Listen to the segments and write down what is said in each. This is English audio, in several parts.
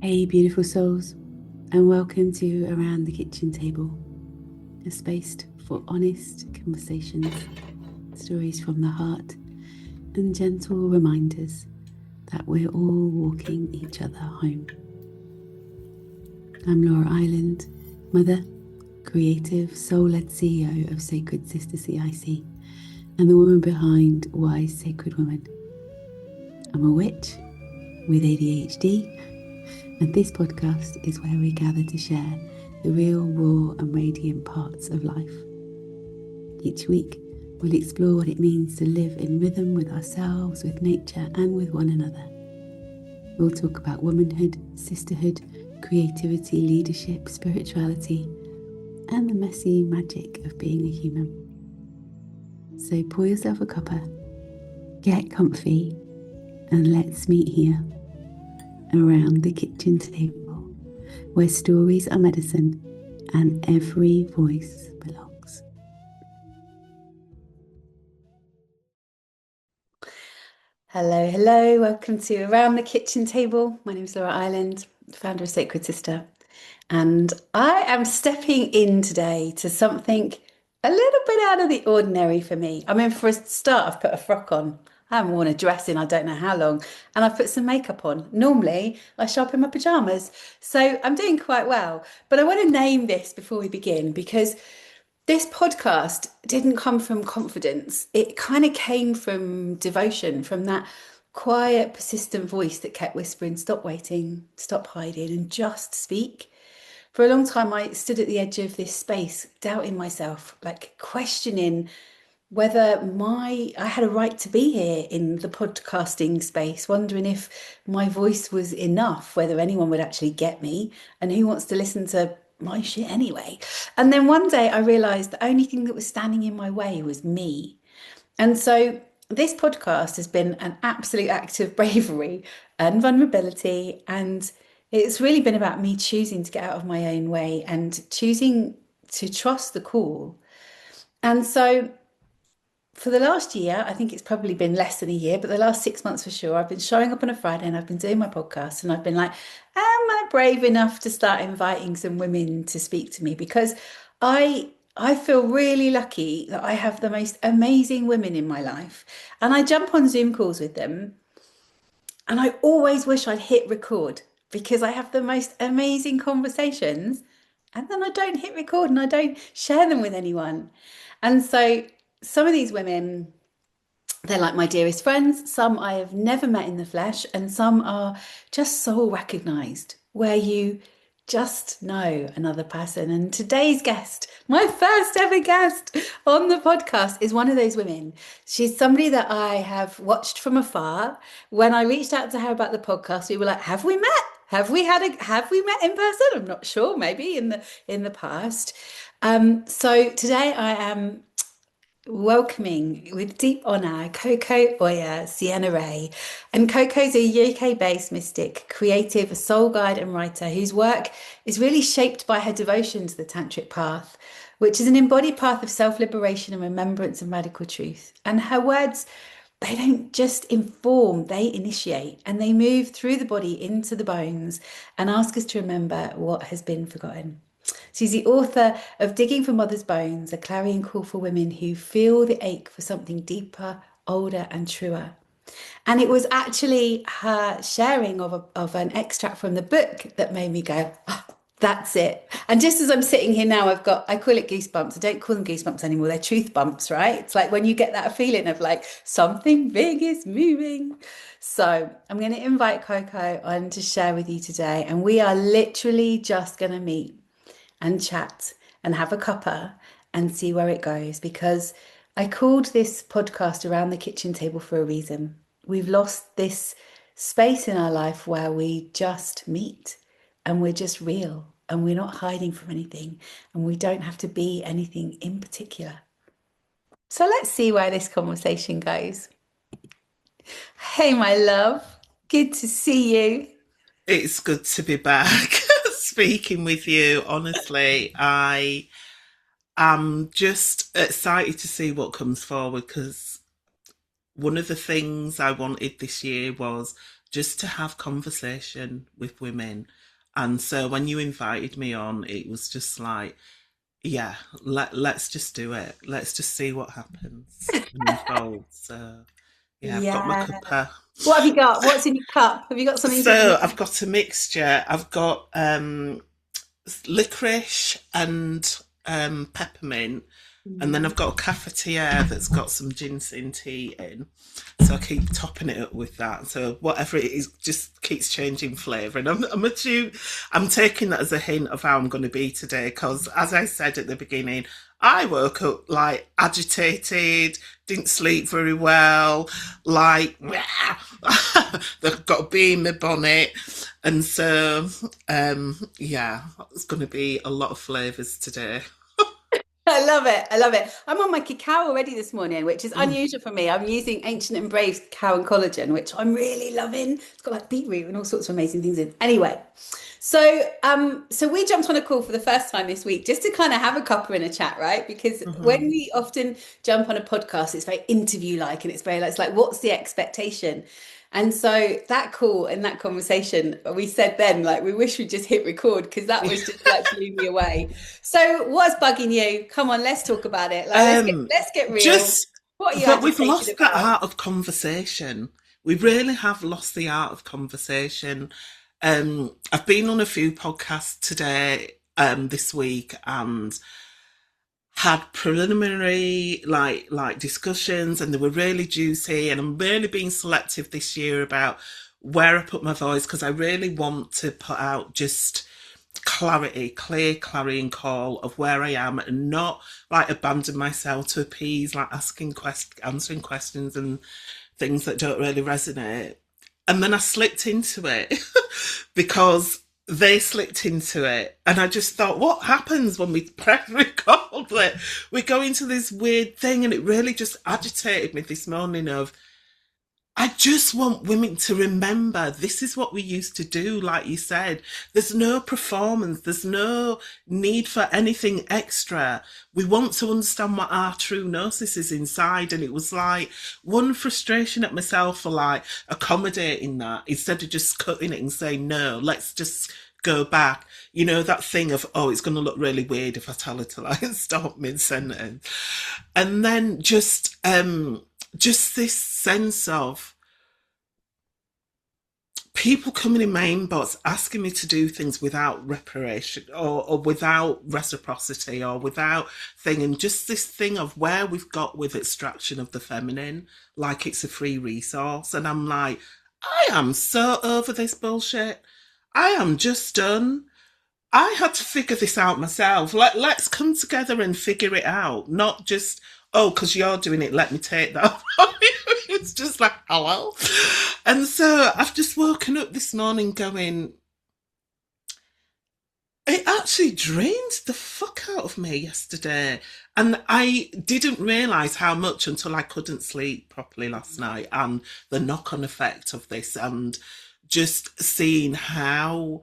Hey, beautiful souls, and welcome to Around the Kitchen Table, a space for honest conversations, stories from the heart, and gentle reminders that we're all walking each other home. I'm Laura Island, mother, creative, soul-led CEO of Sacred Sister CIC, and the woman behind Wise Sacred Woman. I'm a witch with ADHD, and this podcast is where we gather to share the real, raw and radiant parts of life. Each week, we'll explore what it means to live in rhythm with ourselves, with nature and with one another. We'll talk about womanhood, sisterhood, creativity, leadership, spirituality, and the messy magic of being a human. So pour yourself a cuppa, get comfy, and let's meet here around the kitchen table, where stories are medicine and every voice belongs. Hello, welcome to Around the Kitchen Table. My name is Laura Island, founder of Sacred Sister, and I am stepping in today to something a little bit out of the ordinary for me. I mean, for a start, I've put a frock on. I haven't worn a dress in I don't know how long, and I've put some makeup on. Normally, I show up in my pajamas, so I'm doing quite well. But I want to name this before we begin because this podcast didn't come from confidence. It kind of came from devotion, from that quiet, persistent voice that kept whispering, stop waiting, stop hiding, and just speak. For a long time, I stood at the edge of this space, doubting myself, like questioning whether I had a right to be here in the podcasting space, wondering if my voice was enough, whether anyone would actually get me, and who wants to listen to my shit anyway. And then one day I realized the only thing that was standing in my way was me. And so this podcast has been an absolute act of bravery and vulnerability, and it's really been about me choosing to get out of my own way and choosing to trust the call. And so for the last year, I think it's probably been less than a year, but the last 6 months for sure, I've been showing up on a Friday and I've been doing my podcast, and I've been like, am I brave enough to start inviting some women to speak to me? Because I feel really lucky that I have the most amazing women in my life, and I jump on Zoom calls with them, and I always wish I'd hit record because I have the most amazing conversations, and then I don't hit record and I don't share them with anyone. And so some of these women, they're like my dearest friends. Some I have never met in the flesh, and some are just soul recognized, where you just know another person. And today's guest, my first ever guest on the podcast, is one of those women. She's somebody that I have watched from afar. When I reached out to her about the podcast, we were like, have we met? Have we met in person? I'm not sure, maybe in the past. So today I am welcoming with deep honour Coco Oya CiennaRey. And Coco's a UK-based mystic, creative, soul guide and writer whose work is really shaped by her devotion to the Tantric path, which is an embodied path of self-liberation and remembrance and radical truth. And her words, they don't just inform, they initiate, and they move through the body into the bones and ask us to remember what has been forgotten. She's the author of Digging for Mother's Bones, a clarion call for women who feel the ache for something deeper, older and truer. And it was actually her sharing of an extract from the book that made me go, oh, that's it. And just as I'm sitting here now, I call it goosebumps. I don't call them goosebumps anymore. They're truth bumps, right? It's like when you get that feeling of like something big is moving. So I'm going to invite Coco on to share with you today. And we are literally just going to meet and chat and have a cuppa and see where it goes, because I called this podcast Around the Kitchen Table for a reason. We've lost this space in our life where we just meet and we're just real and we're not hiding from anything and we don't have to be anything in particular. So let's see where this conversation goes. Hey, my love, good to see you. It's good to be back speaking with you. Honestly, I am just excited to see what comes forward, because one of the things I wanted this year was just to have conversation with women. And so when you invited me on, it was just like, yeah, let's just do it. Let's just see what happens and unfolds. So yeah, I've got my Yeah. cuppa. What have you got? What's in your cup? Have you got something to So drink? I've got a mixture. I've got licorice and peppermint, and then Mm. I've got a cafetiere that's got some ginseng tea in. So I keep topping it up with that. So whatever it is, just keeps changing flavour. And I'm taking that as a hint of how I'm going to be today. Because as I said at the beginning, I woke up like agitated, didn't sleep very well, like they've got a bee in my bonnet. And so, yeah, it's going to be a lot of flavours today. I love it. I love it. I'm on my cacao already this morning, which is Mm. unusual for me. I'm using Ancient and Brave cacao and collagen, which I'm really loving. It's got like beetroot and all sorts of amazing things in. Anyway, so we jumped on a call for the first time this week just to kind of have a cuppa and a chat, right? Because when Hmm. we often jump on a podcast, it's very interview-like and it's very like, it's like, what's the expectation? And so that call and that conversation, we said then, like, we wish we just hit record because that was just like blew me away. So what's bugging you? Come on, let's talk about it. Like, Um, let's get real. just What are you that we've agitated lost the about? art of conversation. We really have lost the art of conversation. I've been on a few podcasts today, this week, and had preliminary like discussions, and they were really juicy. And I'm really being selective this year about where I put my voice because I really want to put out just clarity, clear clarion call of where I am, and not like abandon myself to appease, like answering questions and things that don't really resonate. And then I slipped into it because they slipped into it. And I just thought, what happens when we press record? Like, we go into this weird thing, and it really just agitated me this morning of, I just want women to remember this is what we used to do, like you said. There's no performance, there's no need for anything extra. We want to understand what our true gnosis is inside. And it was like one frustration at myself for like accommodating that instead of just cutting it and saying, no, let's just go back. You know, that thing of, oh, it's going to look really weird if I tell her to like stop mid sentence. And then just this sense of people coming in my inbox asking me to do things without reparation or without reciprocity or without thing, and just this thing of where we've got with extraction of the feminine like it's a free resource. And I'm like, I am so over this bullshit. I am just done. I had to figure this out myself. Let's come together and figure it out, not just, oh, because you're doing it, let me take that from you. It's just like, hello. And so I've just woken up this morning going, it actually drained the fuck out of me yesterday. And I didn't realise how much until I couldn't sleep properly last night, and the knock on effect of this, and just seeing how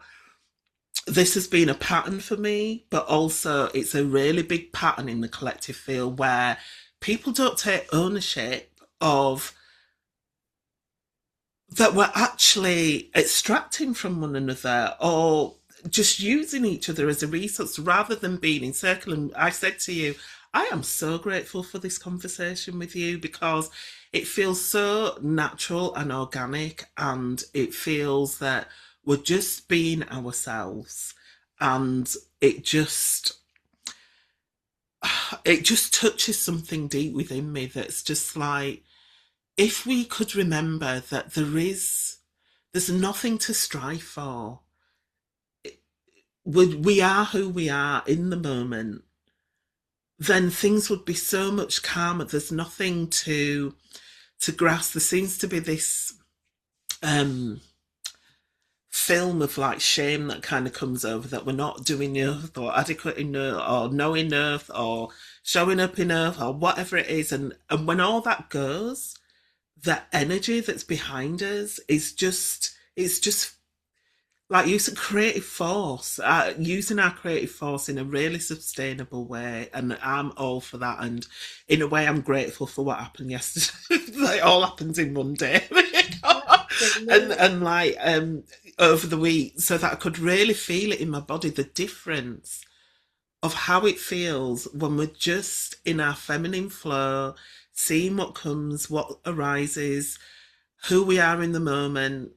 this has been a pattern for me, but also it's a really big pattern in the collective field where people don't take ownership of that we're actually extracting from one another or just using each other as a resource rather than being in circle. And I said to you, I am so grateful for this conversation with you because it feels so natural and organic, and it feels that we're just being ourselves. And it just it just touches something deep within me that's just like, if we could remember that there's nothing to strive for. We are who we are in the moment, then things would be so much calmer. There's nothing to grasp. There seems to be this um film of like shame that kind of comes over, that we're not doing enough or adequate enough or knowing enough or showing up enough or whatever it is. And when all that goes, the energy that's behind us is just, it's just like using creative force, using our creative force in a really sustainable way. And I'm all for that. And in a way, I'm grateful for what happened yesterday. Like, it all happens in one day. Absolutely. and like over the week, so that I could really feel it in my body, the difference of how it feels when we're just in our feminine flow, seeing what comes, what arises, who we are in the moment,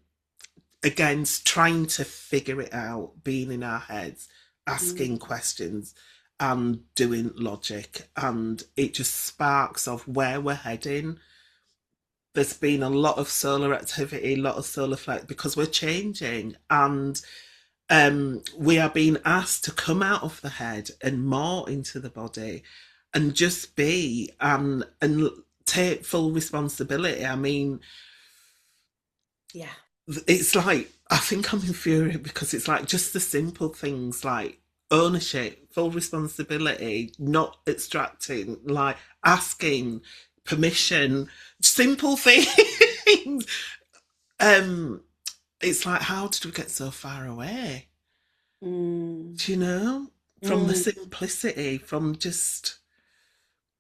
against trying to figure it out, being in our heads, asking Mm, questions and doing logic. And it just sparks of where we're heading. There's been a lot of solar activity, a lot of solar flight because we're changing, and we are being asked to come out of the head and more into the body and just be and take full responsibility. I mean, yeah. it's like I think I'm infuriated because it's like just the simple things like ownership, full responsibility, not extracting, like asking permission, simple things. um it's like, how did we get so far away? Mm, Do you know? From the mm. simplicity, from just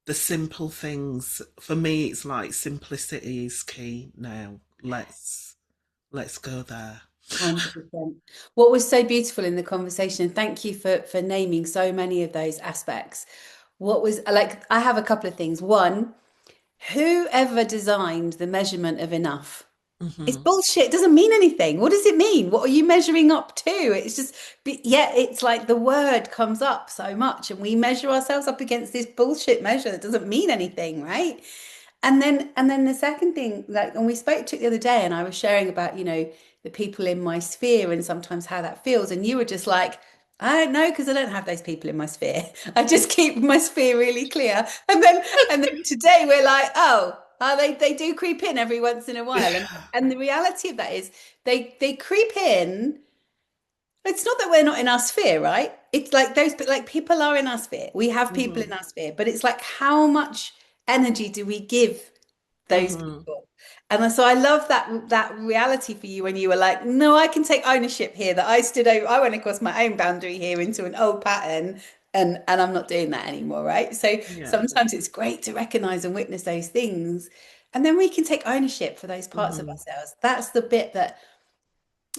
the simple things. For me, it's like simplicity is key now. Let's go there. 100%. What was so beautiful in the conversation, and thank you for naming so many of those aspects. What was like, I have a couple of things. One, whoever designed the measurement of enough? It's Hmm. bullshit. It doesn't mean anything. What does it mean? What are you measuring up to? It's just, yeah, it's like the word comes up so much, and we measure ourselves up against this bullshit measure that doesn't mean anything, right? And then the second thing, like, and we spoke to it the other day, and I was sharing about, the people in my sphere and sometimes how that feels. And you were just like, I don't know, because I don't have those people in my sphere. I just keep my sphere really clear. And then today we're like, oh, they do creep in every once in a while. And Yeah. and the reality of that is they creep in. It's not that we're not in our sphere, right? It's like those, but like people are in our sphere. We have people Hmm. in our sphere, but it's like how much energy do we give those Hmm. people? And so I love that reality for you when you were like, no, I can take ownership here that I stood over, I went across my own boundary here into an old pattern and I'm not doing that anymore, right? So Yeah. sometimes it's great to recognize and witness those things. And then we can take ownership for those parts of Hmm. ourselves. That's the bit that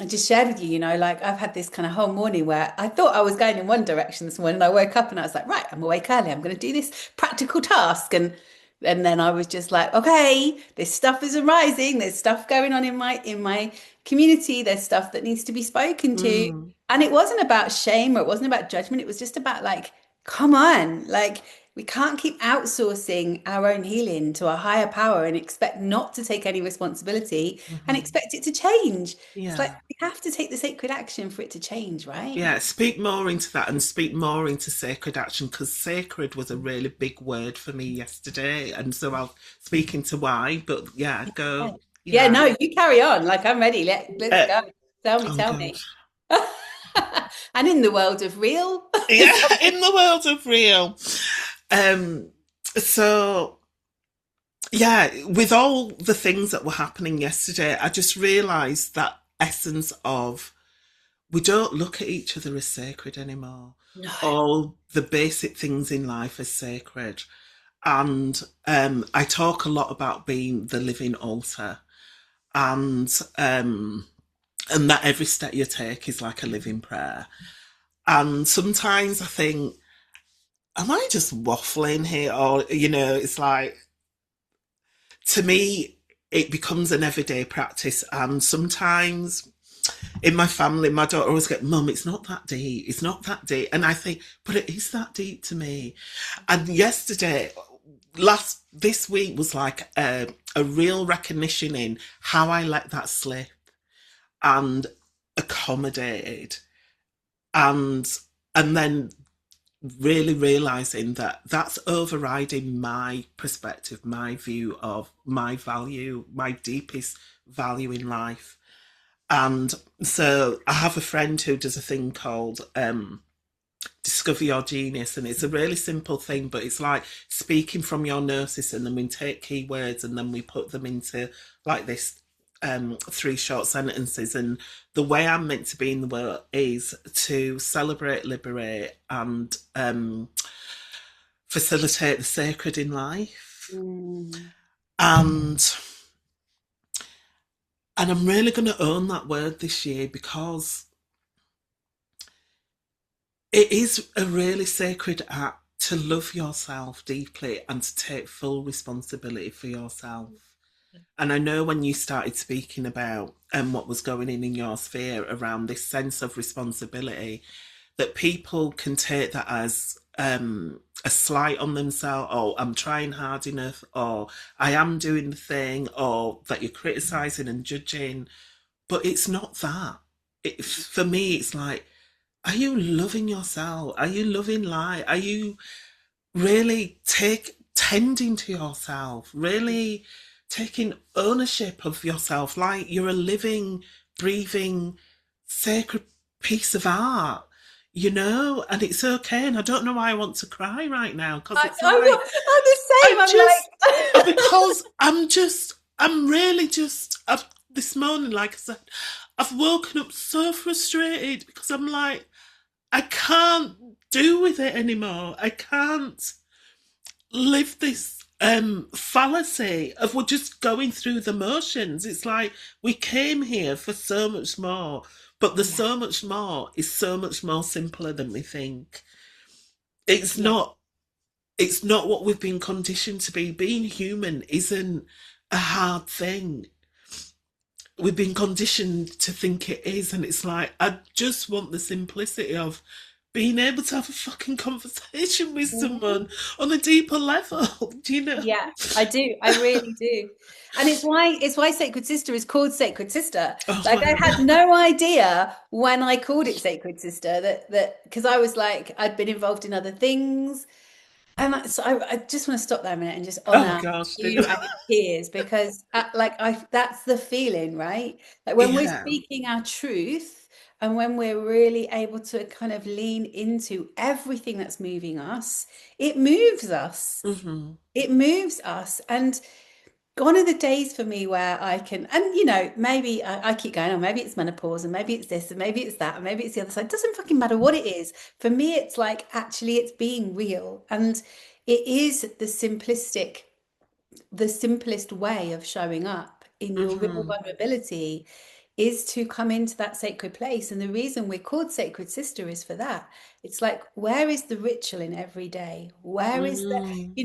I just shared with you, like I've had this kind of whole morning where I thought I was going in one direction this morning. I woke up and I was like, right, I'm awake early. I'm going to do this practical task. And then I was just like, okay, this stuff is arising. There's stuff going on in my community. There's stuff that needs to be spoken to. Mm. And it wasn't about shame or it wasn't about judgment. It was just about like, come on, like we can't keep outsourcing our own healing to a higher power and expect not to take any responsibility and Hmm. expect it to change. It's like Yeah. we have to take the sacred action for it to change, right? Yeah, speak more into that and speak more into sacred action because sacred was a really big word for me yesterday. And so I'll speak into why, but yeah, Yeah. go. Yeah, Yeah. no, you carry on. Like I'm ready. Let's Uh, go. Tell me, oh, tell God. me. And in the world of real, Yeah, in the world of real. Um, so yeah, with all the things that were happening yesterday, I just realised that essence of we don't look at each other as sacred anymore. no. All the basic things in life are sacred. And I talk a lot about being the living altar, and and that every step you take is like a living prayer. And sometimes I think, am I just waffling here? Or, it's like, to me, it becomes an everyday practice. And sometimes in my family, my daughter always get, Mum, it's not that deep. It's not that deep. And I think, but it is that deep to me. And yesterday, this week was like a real recognition in how I let that slip and accommodated, and and then really realizing that that's overriding my perspective, my view of my value, my deepest value in life. And so I have a friend who does a thing called discover your genius, and it's a really simple thing, but it's like speaking from your gnosis, and then we take keywords and then we put them into like this three short sentences. And the way I'm meant to be in the world is to celebrate, liberate, and facilitate the sacred in life. Mm, And And I'm really going to own that word this year because it is a really sacred act to love yourself deeply and to take full responsibility for yourself. And I know when you started speaking about what was going in your sphere around this sense of responsibility, that people can take that as a slight on themselves, or I'm trying hard enough, or I am doing the thing, or that you're criticizing and judging. But it's not that. For me, it's like, are you loving yourself? Are you loving life? Are you really tending to yourself? Really taking ownership of yourself, like you're a living, breathing, sacred piece of art, and it's okay. And I don't know why I want to cry right now because it's like I'm the same. I I'm just like, because I'm really just this morning, like I said, I've woken up so frustrated because I'm like, I can't do with it anymore. I can't live this fallacy of we're just going through the motions. It's like we came here for so much more, but the yeah, so much more is so much more simpler than we think. It's yeah. not it's not what we've been conditioned to be. Being human isn't a hard thing. We've been conditioned to think it is, and it's like I just want the simplicity of being able to have a fucking conversation with Mhm. someone on a deeper level. Do you know? Yeah, I do. I really do. And it's why Sacred Sister is called Sacred Sister. Oh Like I wow. had no idea when I called it Sacred Sister that because I was like I'd been involved in other things. And I just want to stop there a minute and just Oh honor gosh, you didn't and your peers because that's the feeling, right? Like when we're yeah. speaking our truth and when we're really able to kind of lean into everything that's moving us, it moves us. Hmm. It moves us. And one of the days for me where I can, and maybe I keep going, oh, maybe it's menopause, and maybe it's this, and maybe it's that, and maybe it's the other side. It doesn't fucking matter what it is. For me, it's like actually it's being real. And it is the simplest way of showing up in your real Hmm. vulnerability is to come into that sacred place. And the reason we're called Sacred Sister is for that. It's like, where is the ritual in every day? Where is the, Hmm.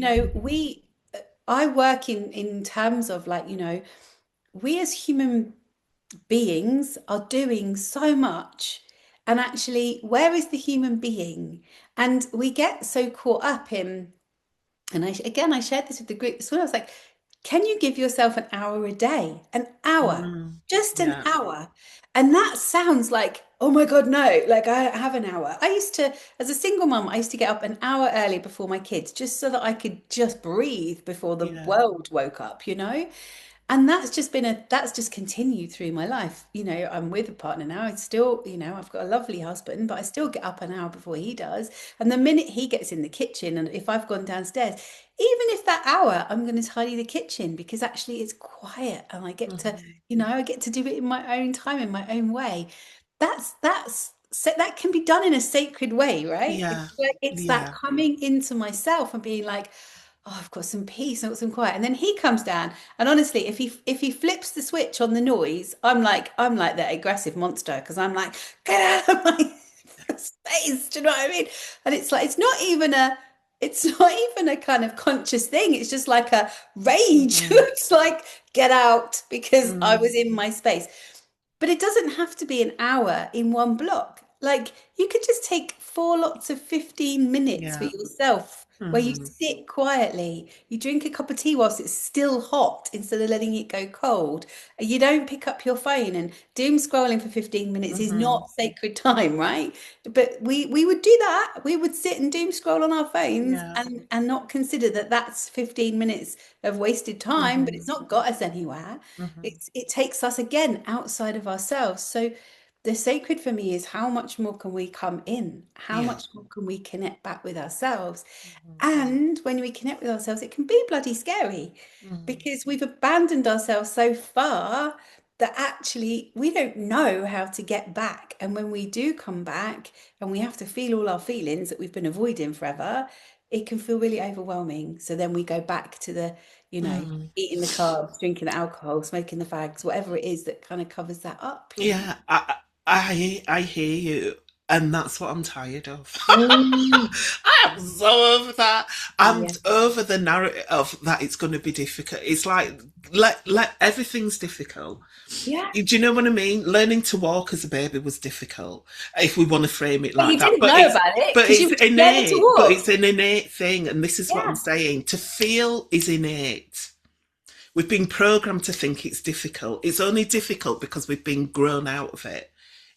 I work in terms of like, we as human beings are doing so much. And actually, where is the human being? And we get so caught up in, and I shared this with the group this morning. I was like, can you give yourself an hour a day? An hour, Hmm. just an Yeah. hour. And that sounds like, oh my God, no, like I don't have an hour. I used to, as a single mum, I used to get up an hour early before my kids just so that I could just breathe before the Yeah. world woke up, you know? And that's just continued through my life. I'm with a partner now. I still, I've got a lovely husband, but I still get up an hour before he does. And the minute he gets in the kitchen, and if I've gone downstairs, even if that hour, I'm going to tidy the kitchen because actually it's quiet and I get to, Hmm. I get to do it in my own time, in my own way. That's so that can be done in a sacred way, right? It's Yeah. like it's that Yeah. coming into myself and being like, oh, I've got some peace, I've got some quiet. And then he comes down. And honestly, if he flips the switch on the noise, I'm like that aggressive monster because I'm like, get out of my space. Do you know what I mean? And it's like it's not even a kind of conscious thing. It's just like a rage. Hmm. It's like, get out because I Hmm. was in my space. But it doesn't have to be an hour in one block. Like you could just take four lots of 15 minutes for Yeah. yourself where you Hmm. sit quietly, you drink a cup of tea whilst it's still hot instead of letting it go cold. You don't pick up your phone and doom scrolling for 15 minutes is Hmm. not sacred time, right? But we would do that. We would sit and doom scroll on our phones Yeah. and not consider that that's 15 minutes of wasted time, but Hmm. it's not got us anywhere. Hmm. It takes us again outside of ourselves. So the sacred for me is how much more can we come in? How Yeah. much more can we connect back with ourselves? Hmm. And when we connect with ourselves, it can be bloody scary Hmm. because we've abandoned ourselves so far that actually we don't know how to get back. And when we do come back and we have to feel all our feelings that we've been avoiding forever, it can feel really overwhelming. So then we go back to the, Mm. eating the carbs, drinking the alcohol, smoking the fags, whatever it is that kind of covers that up. Yeah, I hear you, and that's what I'm tired of. Mm. I am so over that. I'm Yeah. over the narrative of that it's going to be difficult. It's like let everything's difficult. Yeah. Do you know what I mean? Learning to walk as a baby was difficult, if we want to frame it But like you that. didn't know about it But because you it's were just learning to innate. But walk. it's an innate thing, and this is what I'm Yeah. saying. To feel is innate. We've been programmed to think it's difficult. It's only difficult because we've been grown out of it.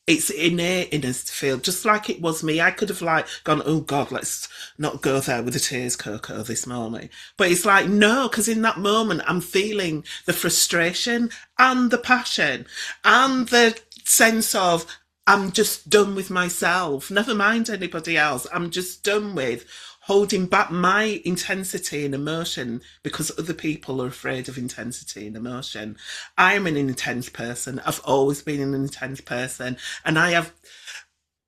It's innate in us to feel, just like it was me. I could have like gone, oh God, let's not go there with the tears, Coco, this morning. But it's like, no, because in that moment, I'm feeling the frustration and the passion and the sense of, I'm just done with myself. Never mind anybody else. I'm just done with holding back my intensity and emotion because other people are afraid of intensity and emotion. I am an intense person. I've always been an intense person. And I have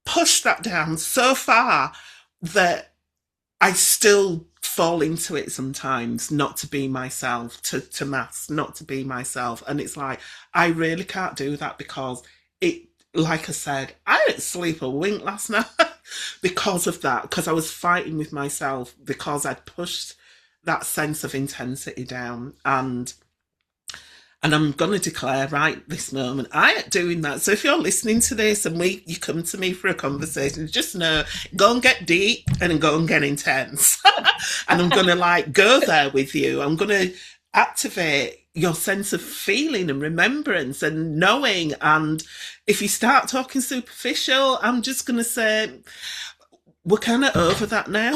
pushed that down so far that I still fall into it sometimes, not to be myself, to mask, not to be myself. And it's like, I really can't do that because it, like I said, I didn't sleep a wink last night because of that, because I was fighting with myself because I'd pushed that sense of intensity down. And I'm going to declare right this moment, I ain't doing that. So if you're listening to this and you come to me for a conversation, just know, go and get deep and go and get intense. And I'm going to like go there with you. I'm going to activate your sense of feeling and remembrance and knowing. And if you start talking superficial, I'm just going to say, we're kind of over that now.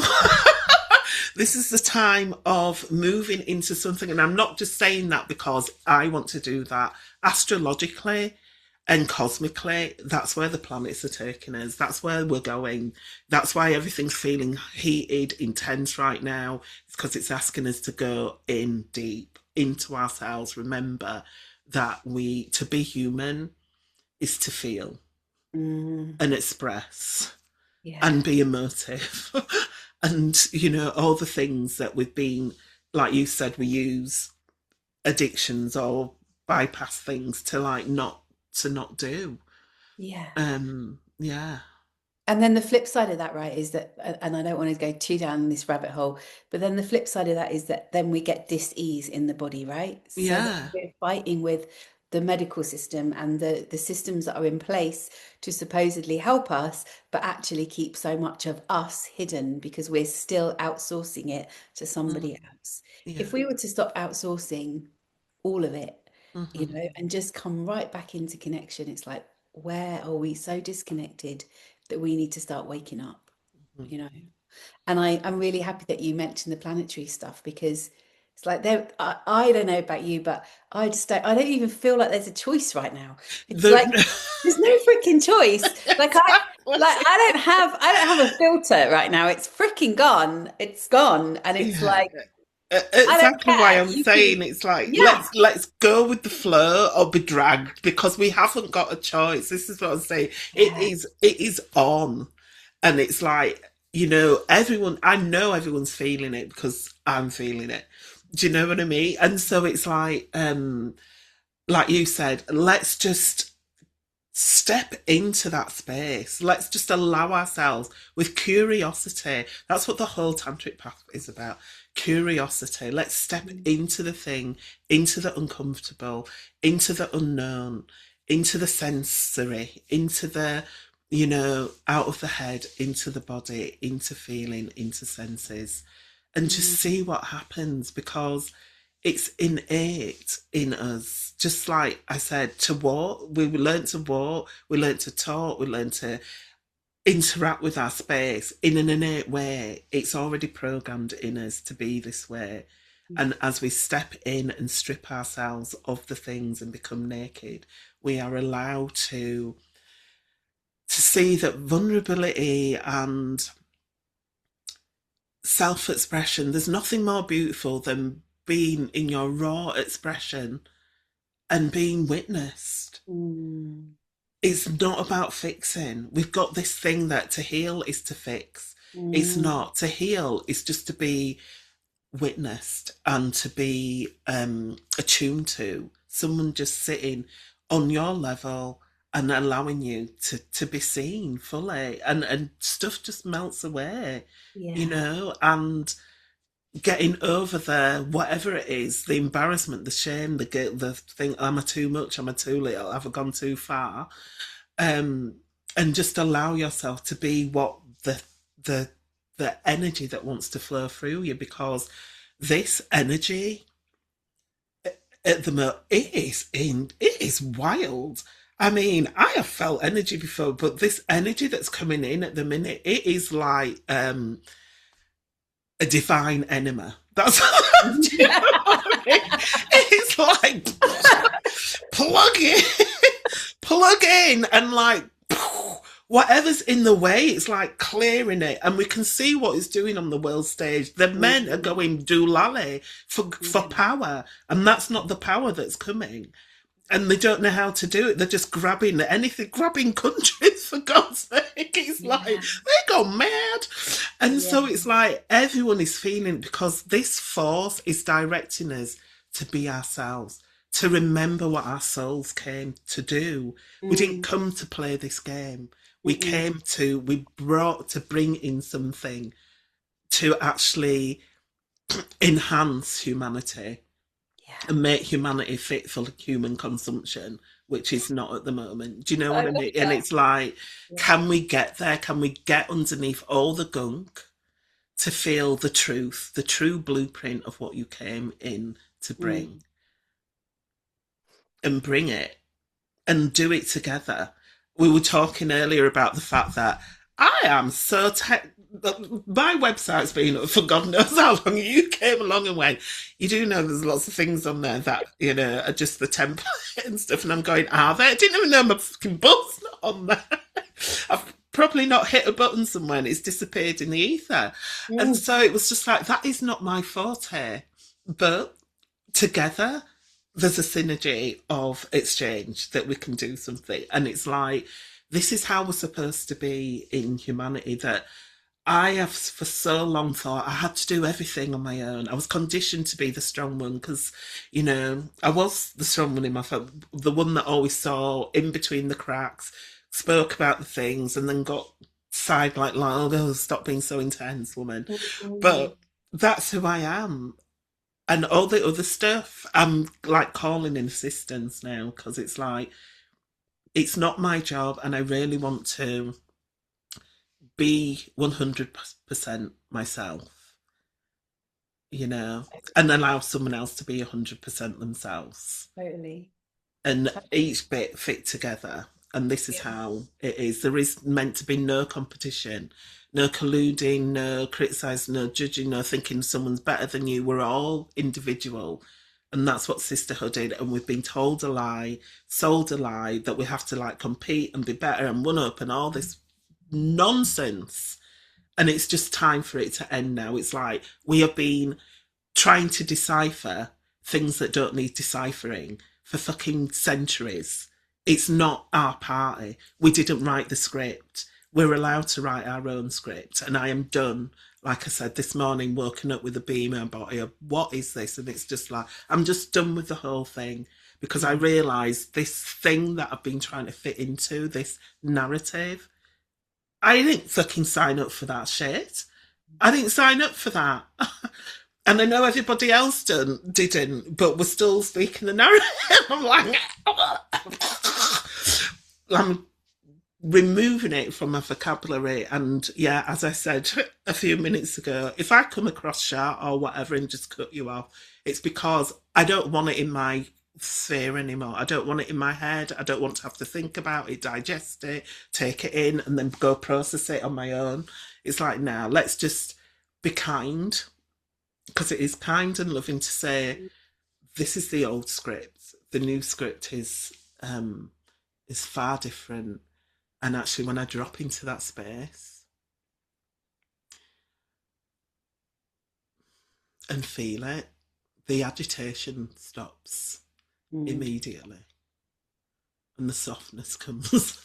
This is the time of moving into something. And I'm not just saying that because I want to do that. Astrologically and cosmically, that's where the planets are taking us. That's where we're going. That's why everything's feeling heated, intense right now. It's because it's asking us to go in deep into ourselves. Remember that to be human is to feel Mm. and express Yeah. and be emotive. And, all the things that we've been, like you said, we use addictions or bypass things to like not do. Yeah. Yeah. And then the flip side of that, right, is that, and I don't want to go too down this rabbit hole, but then the flip side of that is that then we get dis-ease in the body, right? So then Yeah. we're fighting with the medical system and the systems that are in place to supposedly help us, but actually keep so much of us hidden because we're still outsourcing it to Mm, somebody else. yeah. If we were to stop outsourcing all of it, Hmm. and just come right back into connection, it's like, where are we so disconnected that we need to start waking up, Hmm. you know? And I'm really happy that you mentioned the planetary stuff because it's like I don't know about you, but I don't even feel like there's a choice right now. It's like The, there's no freaking choice. exactly. I don't have a filter right now. It's freaking gone. It's gone. And it's Yeah. like, I don't Exactly why care. I'm You can, saying it's like yeah, let's go with the flow or be dragged because we haven't got a choice. This is what I'm saying. yeah, It is on, and it's like everyone. I know everyone's feeling it because I'm feeling it. Do you know what I mean? And so it's like you said, let's just step into that space. Let's just allow ourselves with curiosity. That's what the whole tantric path is about. Curiosity. Let's step into the thing, into the uncomfortable, into the unknown, into the sensory, into the, out of the head, into the body, into feeling, into senses, and just mm, see what happens because it's innate in us. Just like I said, to walk, we learn to talk, we learn to interact with our space in an innate way. It's already programmed in us to be this way. And as we step in and strip ourselves of the things and become naked, we are allowed to see that vulnerability and self-expression, there's nothing more beautiful than being in your raw expression and being witnessed. mm, It's not about fixing. We've got this thing that to heal is to fix. It's Mm. not. To heal is just to be witnessed and to be attuned to someone just sitting on your level and allowing you to be seen fully, and stuff just melts away, Yeah. and getting over the whatever it is, the embarrassment, the shame, the guilt, the thing, am I too much, am I too little, have I gone too far, um and just allow yourself to be what the the energy that wants to flow through you, because this energy at the moment, it is wild. I mean, I have felt energy before, but this energy that's coming in at the minute, it is like a divine enema. That's do you know what I mean? It's like plug in, plug in, and like whatever's in the way, it's like clearing it, and we can see what it's doing on the world stage. The men are Mm. going doolally for Yeah. power, and that's not the power that's coming. And they don't know how to do it. They're just grabbing anything, grabbing countries, for God's sake. It's like Yeah. they go mad. And Yeah. so it's like everyone is feeling, because this force is directing us to be ourselves, to remember what our souls came to do. We didn't Mm. come to play this game. Mm-mm. We brought to bring in something to actually enhance humanity Yeah. and make humanity fit for human consumption, which is not at the moment. Do you know I what I love mean? And that. it's like, Yeah. can we get there? Can we get underneath all the gunk to feel the truth, the true blueprint of what you came in to Mm. bring, and bring it and do it together? We were talking earlier about the fact that I am so my website's been up for God knows how long. You came along and went, you do know there's lots of things on there that, are just the template and stuff. And I'm going, are there? I didn't even know my fucking book's not on there. I've probably not hit a button somewhere and it's disappeared in the ether. And Mm. so it was just like, that is not my forte. But together, there's a synergy of exchange that we can do something. And it's like, this is how we're supposed to be in humanity. That I have for so long thought I had to do everything on my own. I was conditioned to be the strong one because, I was the strong one in my family, the one that always saw in between the cracks, spoke about the things, and then got side like, oh, stop being so intense, woman. Mm. But that's who I am. And all the other stuff, I'm like calling in assistance now, because it's like, it's not my job, and I really want to be 100% myself, and allow someone else to be 100% themselves, Totally. and Totally. each bit fit together. And this is Yeah. how it is. There is meant to be no competition, no colluding, no criticising, no judging, no thinking someone's better than you. We're all individual. And that's what sisterhood is. And we've been told a lie, sold a lie, that we have to like compete and be better and one up and all this nonsense. And it's just time for it to end now. It's like we have been trying to decipher things that don't need deciphering for fucking centuries. It's not our party. We didn't write the script. We're allowed to write our own script. And I am done. Like I said this morning, woken up with a beam in my body of what is this? And it's just like, I'm just done with the whole thing, because I Mm. realised this thing that I've been trying to fit into, this narrative, I didn't fucking sign up for that shit. I didn't sign up for that. And I know everybody else didn't, but we're still speaking the narrative. I'm like, I'm removing it from my vocabulary. And yeah, as I said a few minutes ago, if I come across sharp or whatever and just cut you off, it's because I don't want it in my sphere anymore. I don't want it in my head. I don't want to have to think about it, digest it, take it in, and then go process it on my own. It's like, now let's just be kind, because it is kind and loving to say, this is the old script. The new script is far different. And actually, when I drop into that space and feel it, the agitation stops Mm. immediately. and the softness comes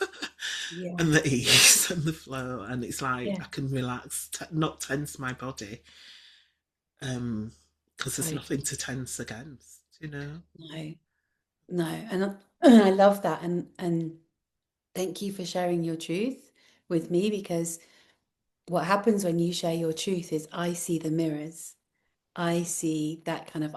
Yeah. and the ease and the flow, and it's like Yeah. I can relax, not tense my body, because there's So nothing to tense against, you know. no, no. And I love that. And thank you for sharing your truth with me, because what happens when you share your truth is I see the mirrors. I see that kind of,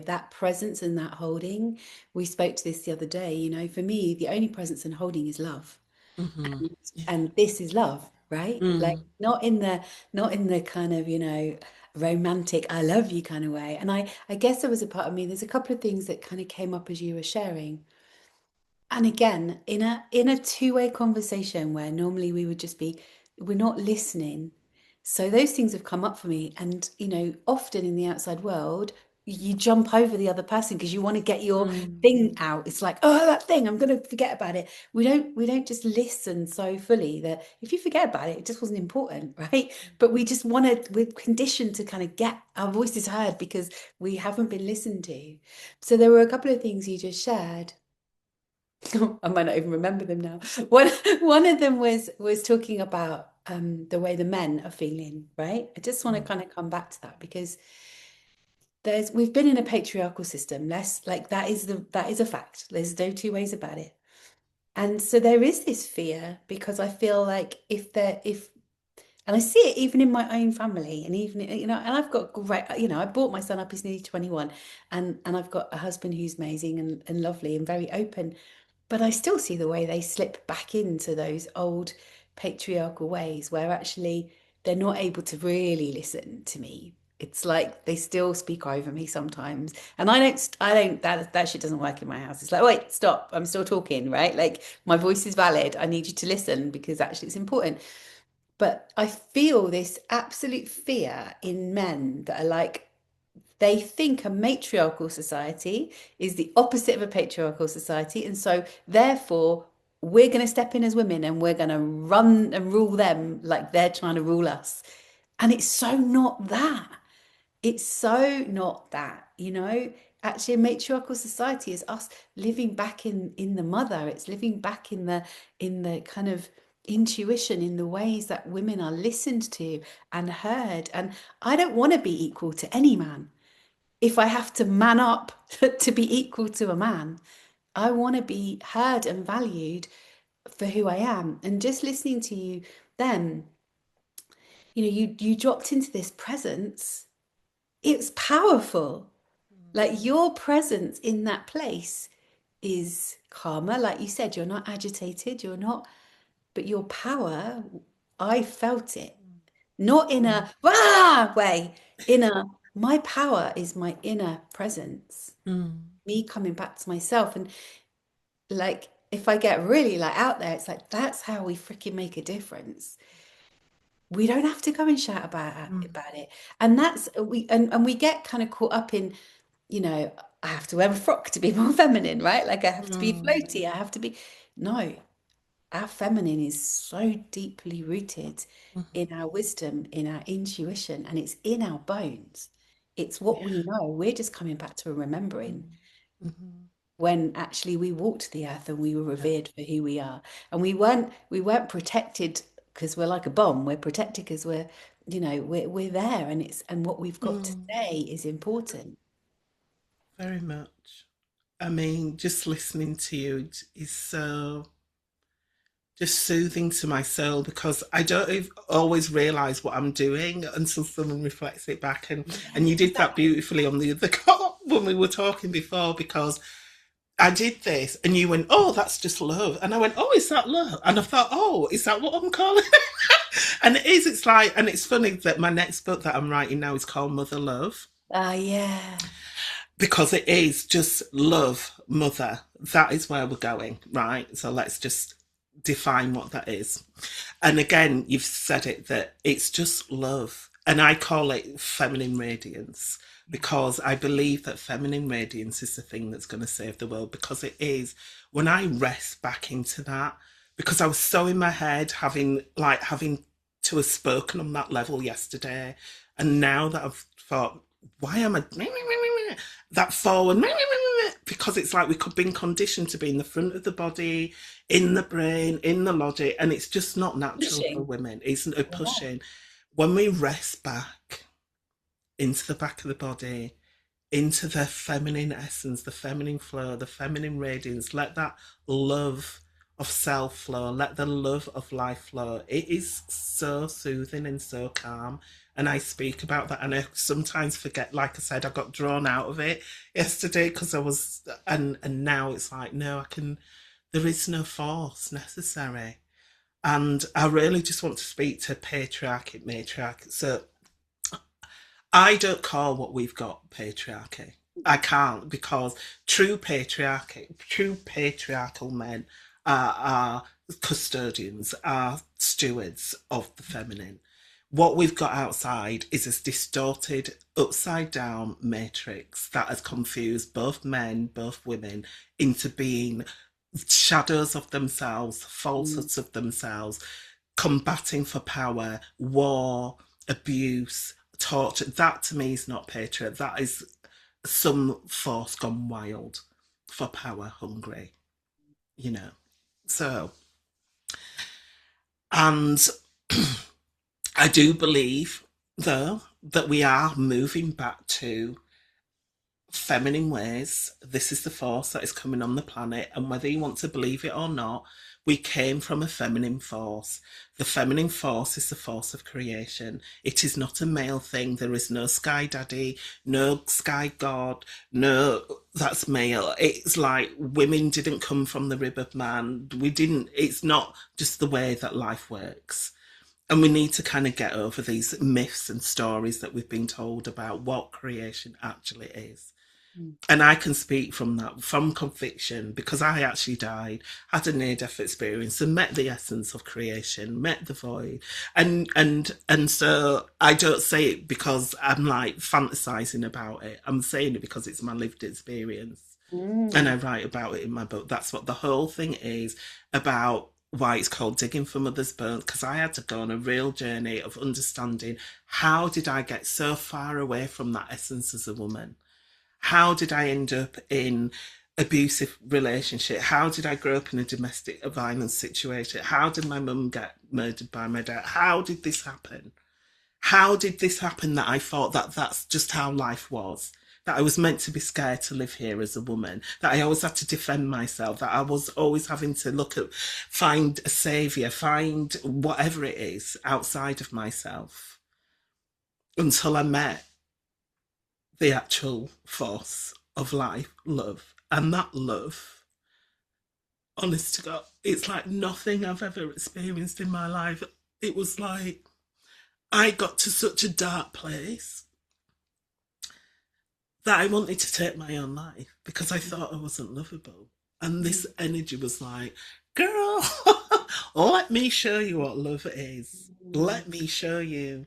that presence and that holding. We spoke to this the other day, for me, the only presence and holding is love. Mm-hmm. And, Yeah. and this is love, right? Like Mm. not in the kind of, romantic, I love you kind of way. And I guess there was a part of me, there's a couple of things that kind of came up as you were sharing. And again, in a two-way conversation where normally we would just be, we're not listening. So those things have come up for me. And, often in the outside world, you jump over the other person because you want to get your Mm. thing out. It's like, oh, that thing, I'm going to forget about it. We don't just listen so fully that if you forget about it, it just wasn't important, right? But we just want to, we're conditioned to kind of get our voices heard because we haven't been listened to. So there were a couple of things you just shared. I might not even remember them now. One of them was talking about the way the men are feeling, right? I just want to Mm. kind of come back to that because we've been in a patriarchal system. Less like that is a fact. There's no two ways about it. And so there is this fear because I feel like if and I see it even in my own family, and even and I've got great, I brought my son up, he's nearly 21, and I've got a husband who's amazing and lovely and very open, but I still see the way they slip back into those old patriarchal ways where actually they're not able to really listen to me. It's like they still speak over me sometimes. And that shit doesn't work in my house. It's like, wait, stop. I'm still talking, right? Like my voice is valid. I need you to listen because actually it's important. But I feel this absolute fear in men that are like, they think a matriarchal society is the opposite of a patriarchal society. And so, therefore, we're going to step in as women and we're going to run and rule them like they're trying to rule us. And it's so not that. It's so not that, Actually, a matriarchal society is us living back in the mother. It's living back in the kind of intuition, in the ways that women are listened to and heard. And I don't want to be equal to any man. If I have to man up to be equal to a man, I want to be heard and valued for who I am. And just listening to you then, you dropped into this presence. It's powerful. Like your presence in that place is calmer. Like you said, you're not agitated, you're not, but your power, I felt it. Not in Mm. a ah way, in a my power is my inner presence, Mm. me coming back to myself. And like if I get really like out there, it's like that's how we freaking make a difference. We don't have to go and shout Mm. about it. And that's and we get kind of caught up in, I have to wear a frock to be more feminine, right? Like I have to be Mm. floaty, I have to be, no, our feminine is so deeply rooted in Mhm. our wisdom, in our intuition, and it's in our bones. It's what we Yeah. know. We're just coming back to a remembering Mm. Mhm. when actually we walked the earth and we were Yeah. revered for who we are. And we weren't protected because we're like a bomb. We're protected because we're there, and what we've got to Mm. say is important. Very much. I mean, just listening to you is so just soothing to my soul because I don't always realize what I'm doing until someone reflects it back. And you Yeah, did that beautifully on the other call when we were talking before because I did this and you went, oh, that's just love. And I went, oh, is that love? And I thought, oh, is that what I'm calling it? And it is, it's like, and it's funny that my next book that I'm writing now is called Mother Love yeah. because it is just love, mother. That is where we're going, right? So let's just define what that is. And again, you've said it that it's just love. And I call it feminine radiance because I believe that feminine radiance is the thing that's going to save the world because it is when I rest back into that because I was so in my head having to have spoken on that level yesterday and now that I've thought why am I that forward because it's like we could be conditioned to be in the front of the body, in the brain, in the logic, and it's just not natural for Pushing. women. It's a Yeah. pushing. When we rest back into the back of the body, into the feminine essence, the feminine flow, the feminine radiance. Let that love of self flow, let the love of life flow. It is so soothing and so calm. And I speak about that, and I sometimes forget. Like I said, I got drawn out of it yesterday because I was, and now it's like, no, I can. There is no force necessary, and I really just want to speak to patriarchic, matriarch. So I don't call what we've got patriarchy. I can't, because true patriarchal men are custodians, are stewards of the feminine. What we've got outside is a distorted, upside down matrix that has confused both men, both women, into being shadows of themselves, Mm, falsehoods of themselves, combating for power, war, abuse, torture. That to me is not patriot. That is some force gone wild for power, hungry, you know. So, and I do believe, though, that we are moving back to feminine ways. This is the force that is coming on the planet, and whether you want to believe it or not, we came from a feminine force. The feminine force is the force of creation. It is not a male thing. There is no sky daddy, no sky god, no, that's male. It's like women didn't come from the rib of man. We didn't, it's not just the way that life works. And we need to kind of get over these myths and stories that we've been told about what creation actually is. mm, And I can speak from that, from conviction, because I actually died, had a near-death experience, and met the essence of creation, met the void, and so I don't say it because I'm like fantasizing about it. I'm saying it because it's my lived experience, and mm, I write about it in my book. That's what the whole thing is about. Why it's called Digging for Mother's Bones, because I had to go on a real journey of understanding how did I get so far away from that essence as a woman. How did I end up in abusive relationship? How did I grow up in a domestic violence situation? How did my mum get murdered by my dad? How did this happen? How did this happen that I thought that that's just how life was? That I was meant to be scared to live here as a woman, that I always had to defend myself, that I was always having to look at, find a savior, find whatever it is outside of myself, until I met the actual force of life, love. And that love, honest to God, it's like nothing I've ever experienced in my life. It was like I got to such a dark place that I wanted to take my own life because I thought I wasn't lovable. And this energy was like, girl, let me show you what love is. mm, Let me show you.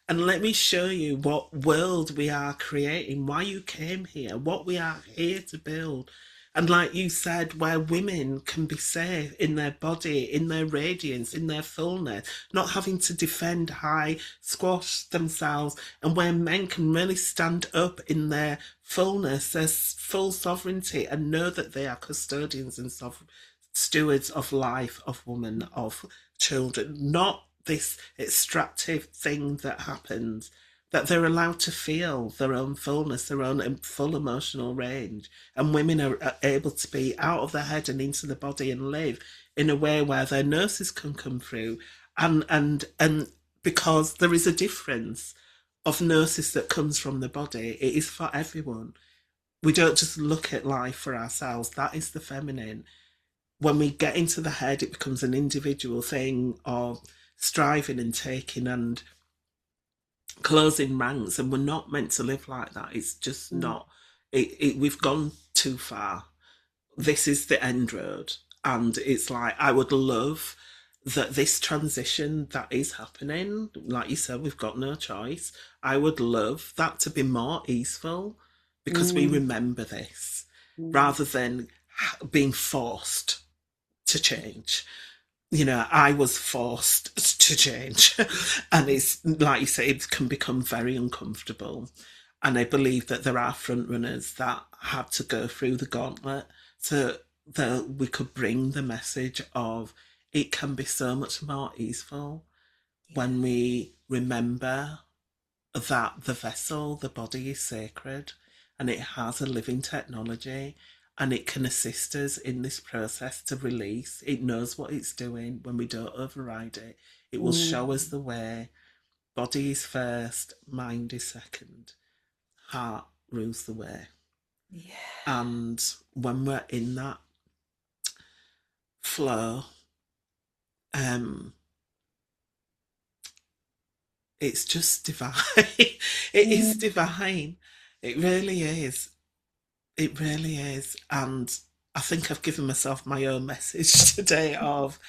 And let me show you what world we are creating, why you came here, what we are here to build. And like you said, where women can be safe in their body, in their radiance, in their fullness, not having to defend, high, squash themselves, and where men can really stand up in their fullness, their full sovereignty, and know that they are custodians and stewards of life, of woman, of children, not this extractive thing that happens, that they're allowed to feel their own fullness, their own full emotional range. And women are able to be out of their head and into the body and live in a way where their nurses can come through. And because there is a difference of nurses that comes from the body, it is for everyone. We don't just look at life for ourselves. That is the feminine. When we get into the head, it becomes an individual thing of striving and taking and closing ranks, and we're not meant to live like that. It's just mm, not. We've gone too far. This is the end road, and it's like I would love that this transition that is happening. Like you said, we've got no choice. I would love that to be more easeful because we mm, remember this mm, rather than being forced to change. You know, I was forced to change. And it's like you say, it can become very uncomfortable. And I believe that there are front runners that had to go through the gauntlet so that we could bring the message of it can be so much more easeful Yeah. when we remember that the vessel, the body is sacred and it has a living technology and it can assist us in this process to release. It knows what it's doing when we don't override it. It will show us Mm. the way. Body is first, mind is second, heart rules the way. Yeah. And when we're in that flow, um, it's just divine. It is Mm. divine. It really is. It really is. And I think I've given myself my own message today of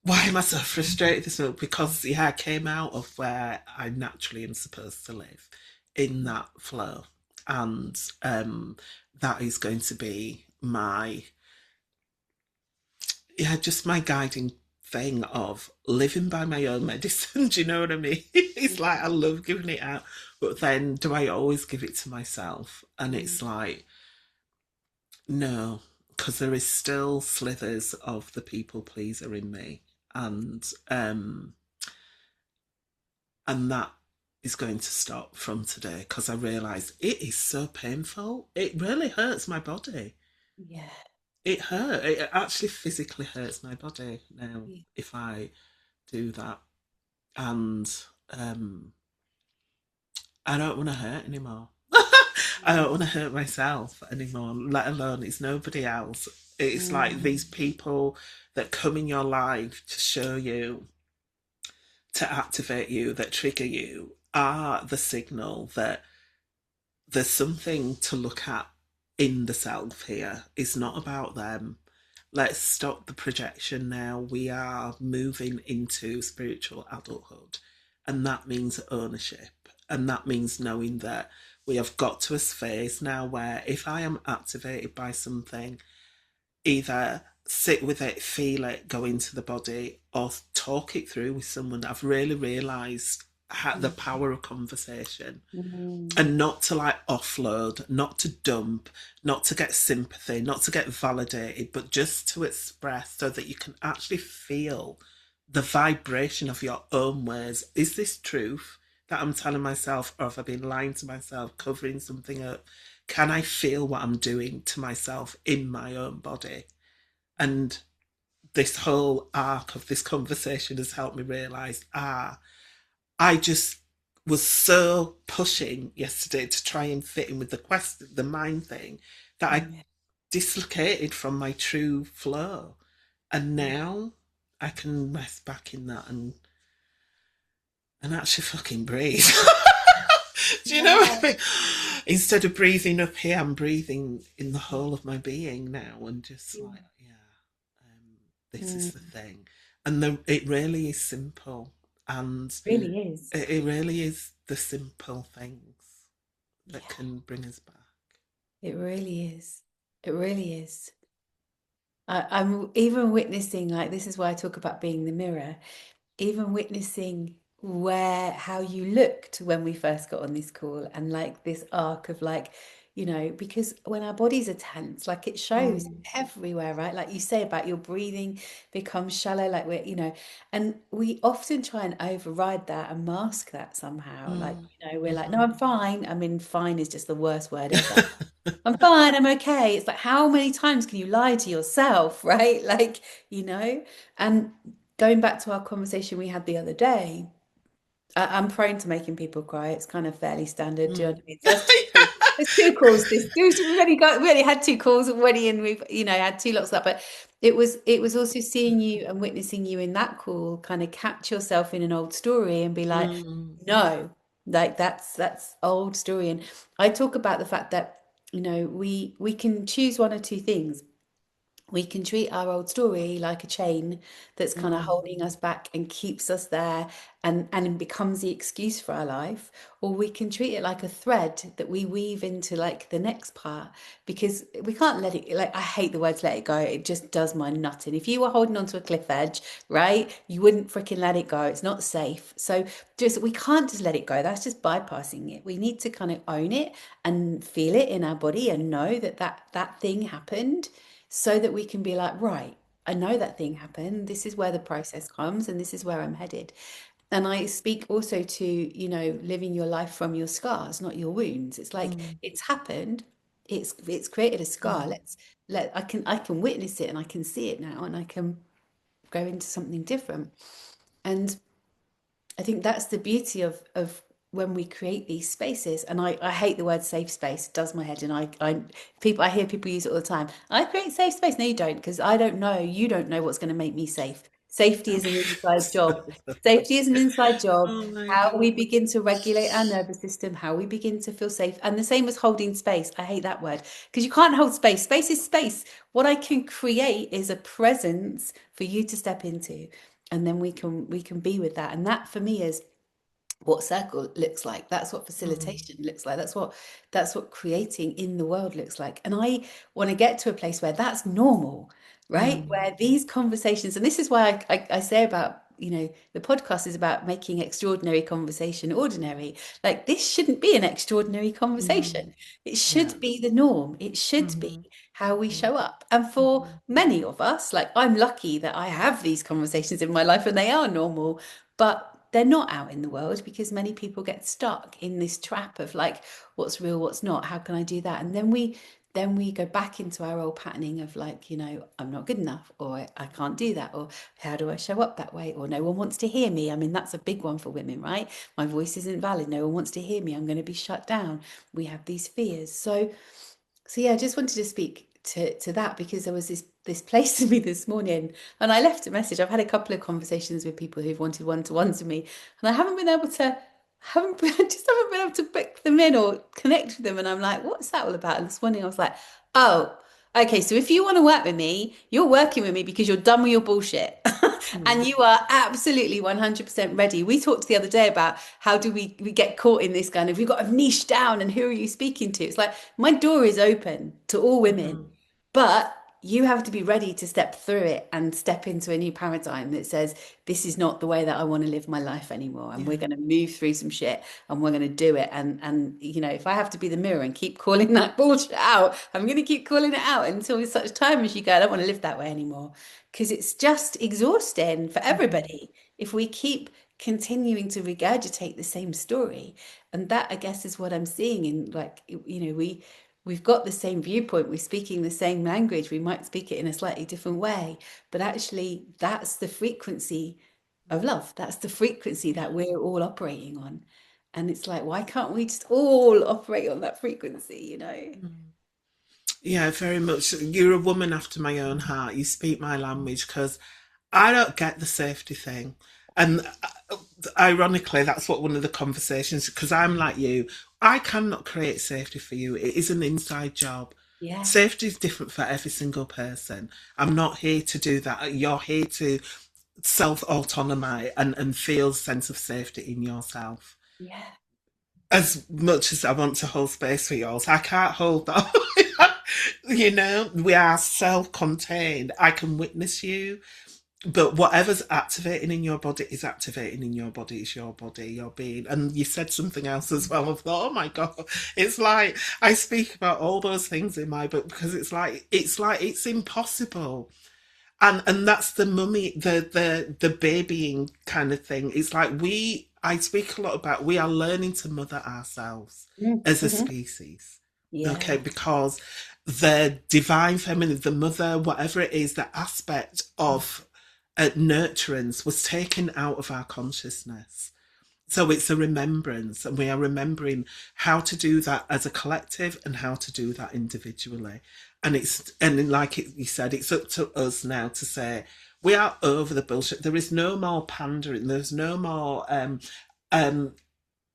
why am I so frustrated this week? Because yeah, I came out of where I naturally am supposed to live in that flow. And that is going to be my just my guiding thing of living by my own medicine. Do you know what I mean? It's like I love giving it out, but then do I always give it to myself? And Mm. it's like, no, because there is still slithers of the people pleaser in me, and and that is going to stop from today because I realise it is so painful. It really hurts my body. Yeah. It hurt. It actually physically hurts my body now Yeah. if I do that, and um, I don't want to hurt anymore. I don't want to hurt myself anymore, let alone it's nobody else. It's like Mm. these people that come in your life to show you, to activate you, that trigger you, are the signal that there's something to look at in the self here. It's not about them. Let's stop the projection now. We are moving into spiritual adulthood, and that means ownership. And that means knowing that we have got to a phase now where if I am activated by something, either sit with it, feel it, go into the body, or talk it through with someone. I've really realised the Mm. power of conversation Mm. and not to like offload, not to dump, not to get sympathy, not to get validated, but just to express so that you can actually feel the vibration of your own words. Is this truth that I'm telling myself, or have I been lying to myself, covering something up? Can I feel what I'm doing to myself in my own body? And this whole arc of this conversation has helped me realize, I just was so pushing yesterday to try and fit in with the the mind thing, that I Yeah. dislocated from my true flow. And Yeah. now I can rest back in that and actually fucking breathe. Do you know what I Yeah. mean? Instead of breathing up here, I'm breathing in the whole of my being now, and just like, yeah, this is the Mm. thing. And it really is simple, and Really is. it really is the simple things that Yeah. can bring us back. It really is. It really is. I'm even witnessing, like, this is why I talk about being the mirror, even witnessing how you looked when we first got on this call, and like this arc of like, because when our bodies are tense, like it shows Mm, everywhere, right? Like you say about your breathing becomes shallow, like and we often try and override that and mask that somehow. Like, mm, we're like, no, mhm. I'm fine. I mean, fine is just the worst word ever. I'm fine, I'm okay. It's like, how many times can you lie to yourself, right? Like, and going back to our conversation we had the other day, I'm prone to making people cry. It's kind of fairly standard. Do you know Mm. what I mean? First two calls. There's two calls. We've already had two calls already, and we've had two lots of that. But it was also seeing you and witnessing you in that call, kind of catch yourself in an old story and be like, Mm, no, like that's old story. And I talk about the fact that we can choose one or two things. we can treat our old story like a chain that's kind of Mm, holding us back and keeps us there and it becomes the excuse for our life, or we can treat it like a thread that we weave into like the next part, because we can't let it, like, I hate the words let it go, it just does my nutting. If you were holding onto a cliff edge, right, you wouldn't freaking let it go. It's not safe. So just, we can't just let it go. That's just bypassing it. We need to kind of own it and feel it in our body and know that that thing happened, so that we can be like, right, I know that thing happened. This is where the process comes, and this is where I'm headed. And I speak also to, living your life from your scars, not your wounds. It's like mm, it's happened. It's created a scar. mm, Let I can witness it and I can see it now and I can go into something different. And I think that's the beauty of when we create these spaces. And I hate the word safe space. It does my head in. I hear people use it all the time. I create safe space. No, you don't, because I don't know. You don't know what's going to make me safe. Safety is an inside job. Safety is an inside job. oh my How we God. begin to regulate our nervous system, how we begin to feel safe. And the same as holding space. I hate that word because you can't hold space. Space is space. What I can create is a presence for you to step into, and then we can be with that. And that for me is what circle looks like. That's what Mm, facilitation looks like. That's what creating in the world looks like. And I want to get to a place where that's normal, right? mm, Where these conversations, and this is why I say about, the podcast is about making extraordinary conversation ordinary. Like, this shouldn't be an extraordinary mm, conversation. It yeah. should be the norm. It should be Mm-hmm, how we mm-hmm, show up. And for mm-hmm, many of us, like, I'm lucky that I have these conversations in my life and they are normal, but they're not out in the world because many people get stuck in this trap of like, what's real, what's not, how can I do that? And then we go back into our old patterning of like, I'm not good enough, or I can't do that, or how do I show up that way, or no one wants to hear me. I mean, that's a big one for women, right? My voice isn't valid, no one wants to hear me, I'm going to be shut down. We have these fears. So yeah, I just wanted to speak to that because there was this place to me this morning, and I left a message. I've had a couple of conversations with people who've wanted one-to-ones with me, and I haven't been able to haven't been, just haven't been able to book them in or connect with them. And I'm like, what's that all about? And this morning I was like, oh, okay, so if you want to work with me, you're working with me because you're done with your bullshit. And mm, you are absolutely 100% ready. We talked the other day about how do we get caught in this kind of, we've got to niche down and who are you speaking to? It's like, my door is open to all women, mm-hmm, but you have to be ready to step through it and step into a new paradigm that says, this is not the way that I want to live my life anymore. And we're yeah. going to move through some shit and we're going to do it. And if I have to be the mirror and keep calling that bullshit out, I'm going to keep calling it out until such time as you go, I don't want to live that way anymore. Because it's just exhausting for Mm-hmm, everybody if we keep continuing to regurgitate the same story. And that, I guess, is what I'm seeing in, like, we've got the same viewpoint, we're speaking the same language, we might speak it in a slightly different way, but actually that's the frequency of love. That's the frequency yeah. that we're all operating on. And it's like, why can't we just all operate on that frequency? Mm. Yeah, very much. You're a woman after my own heart. You speak my language because I don't get the safety thing. And ironically, that's what one of the conversations, because I'm like you, I cannot create safety for you. It is an inside job. Yeah, Safety is different for every single person. I'm not here to do that. You're here to self autonomy and feel sense of safety in yourself. yeah, As much as I want to hold space for yours, I can't hold that. We are self contained. I can witness you, but whatever's activating in your body is activating in your body. It's your body, your being. And you said something else as well. I thought, oh my God, it's like I speak about all those things in my book because it's impossible. And that's the mummy, the babying kind of thing. It's like I speak a lot about we are learning to mother ourselves as a mm-hmm. species. Okay, Yeah, because the divine feminine, the mother, whatever it is, the aspect of nurturance was taken out of our consciousness. So it's a remembrance, and we are remembering how to do that as a collective and how to do that individually. And like you said, it's up to us now to say we are over the bullshit. There is no more pandering. There's no more. Um,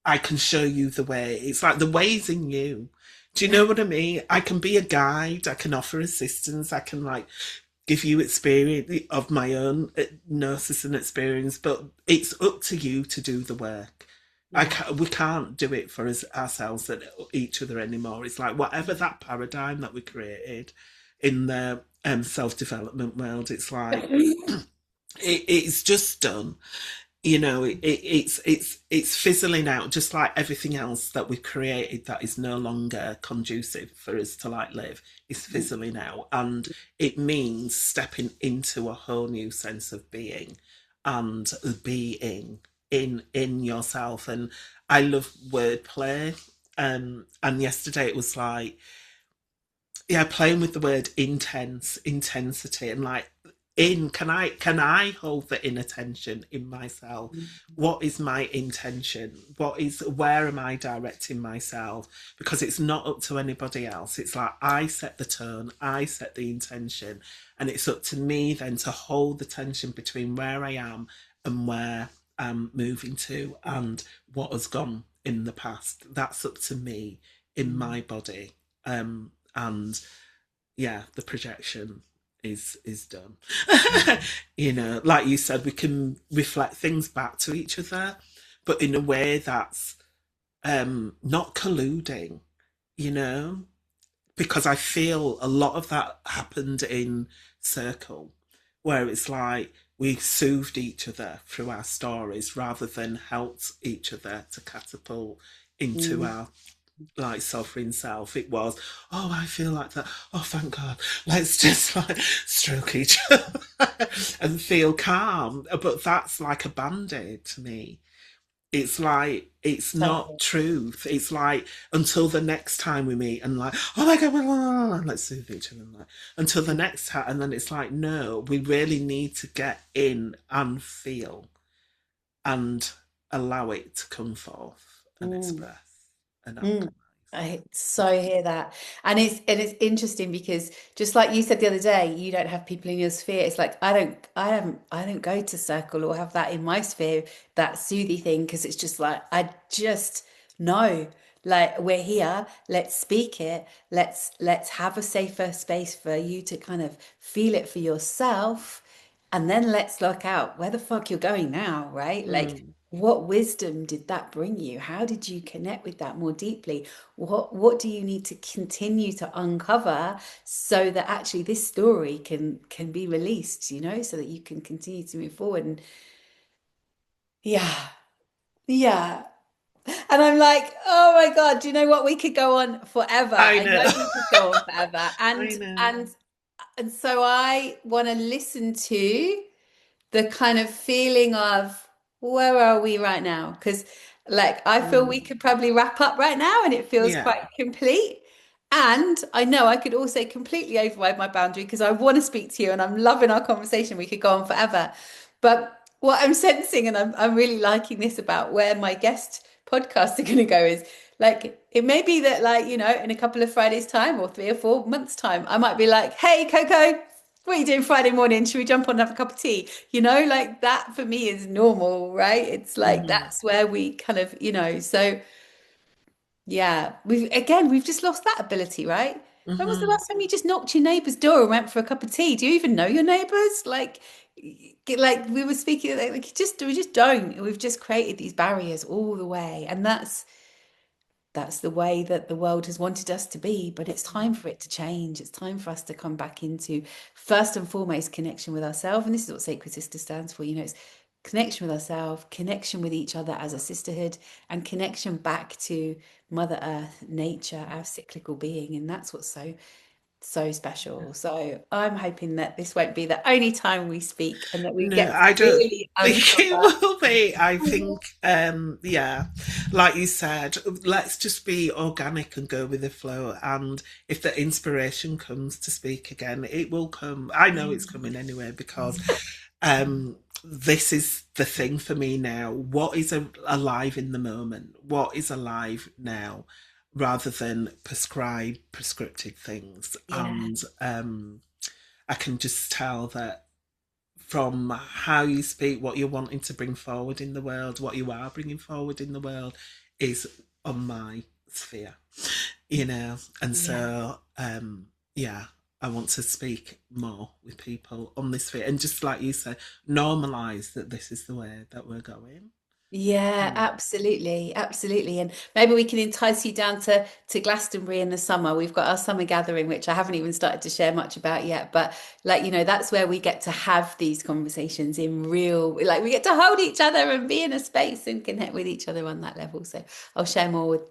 I can show you the way. It's like the way's in you. Do you know what I mean? I can be a guide, I can offer assistance, I can like give you experience of my own gnosis and experience, but it's up to you to do the work. Yeah. We can't do it for ourselves and each other anymore. It's like whatever that paradigm that we created in the self development world, it's like it's just done. You know, it's fizzling out just like everything else that we've created that is no longer conducive for us to like live is fizzling out, and it means stepping into a whole new sense of being and being in yourself. And I love wordplay, and yesterday it was like, yeah, playing with the word intensity, and like, in can I hold the inattention in myself? What is my intention? Where am I directing myself? Because it's not up to anybody else. It's like I set the tone, I set the intention, and it's up to me then to hold the tension between where I am and where I'm moving to, and what has gone in the past. That's up to me in my body. And yeah, the projection is done. You know, like you said, we can reflect things back to each other, but in a way that's not colluding, you know, because I feel a lot of that happened in circle, where it's like we soothed each other through our stories rather than helped each other to catapult into Mm. our like sovereign self. It was, oh, I feel like that. Oh, thank God. Let's just like stroke each other and feel calm. But that's like a band-aid to me. It's like it's not Totally. truth. It's like until the next time we meet and like, oh my God, blah, blah, blah, blah, let's soothe each other. Like, until the next time, and then it's like, no, we really need to get in and feel and allow it to come forth and Mm. express and Mm. alchemize. I so hear that. And it's interesting because just like you said the other day, you don't have people in your sphere. It's like I don't go to circle or have that in my sphere, that soothy thing, because it's just like I just know, like, we're here, let's speak it. Let's have a safer space for you to kind of feel it for yourself. And then let's look out where the fuck you're going now, right? Like, Mm. what wisdom did that bring you? How did you connect with that more deeply? What do you need to continue to uncover so that actually this story can be released, so that you can continue to move forward? And yeah, yeah. And I'm like, oh my God, do you know what? We could go on forever. I I know. know we could go on forever. I And know. and and so I want to listen to the kind of feeling of where are we right now? Because like I feel we Mm. could probably wrap up right now and it feels Yeah. quite complete. And I know I could also completely override my boundary because I want to speak to you and I'm loving our conversation. We could go on forever. But what I'm sensing, and I'm really liking this about where my guest podcasts are going to go, is like it may be that, like, in a couple of Fridays' time or 3 or 4 months' time, I might be like, hey, Coco, what are you doing Friday morning? Should we jump on and have a cup of tea? Like that for me is normal, right? It's like Hmm. that's where we kind of, so yeah, we've just lost that ability, right? When was the Hmm. last time you just knocked your neighbour's door and went for a cup of tea? Do you even know your neighbours? Like we were speaking, like just we just don't. We've just created these barriers all the way, and that's the way that the world has wanted us to be, but it's time for it to change. It's time for us to come back into, first and foremost, connection with ourselves. And this is what Sacred Sister stands for. It's connection with ourselves, connection with each other as a sisterhood, and connection back to Mother Earth, nature, our cyclical being. And that's what's so special. So I'm hoping that this won't be the only time we speak and that we No, get to I don't really think it uncover. will be. I think, yeah, like you said, let's just be organic and go with the flow. And if the inspiration comes to speak again, it will come. I know it's coming anyway because this is the thing for me now. What is alive in the moment? What is alive now? Rather than prescriptive things. Yeah. And I can just tell that from how you speak, what you're wanting to bring forward in the world, what you are bringing forward in the world is on my sphere. you know, and Yeah. so yeah, I want to speak more with people on this fit and just like you said, normalize that this is the way that we're going. Yeah, Mm. absolutely, absolutely. And maybe we can entice you down to Glastonbury in the summer. We've got our summer gathering, which I haven't even started to share much about yet. But like, that's where we get to have these conversations in real, like we get to hold each other and be in a space and connect with each other on that level. So I'll share more with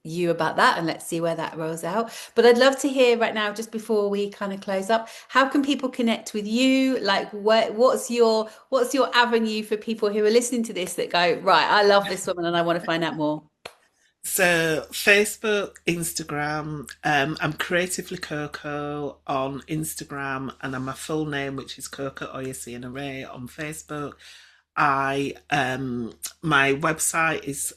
you about that and let's see where that rolls out. But I'd love to hear right now, just before we kind of close up, how can people connect with you? Like, what's your avenue for people who are listening to this that go, right, I love this woman and I want to find out more? So Facebook, Instagram, I'm Creatively Coco on Instagram, and I'm my full name, which is Coco Oya CiennaRey on Facebook. I My website is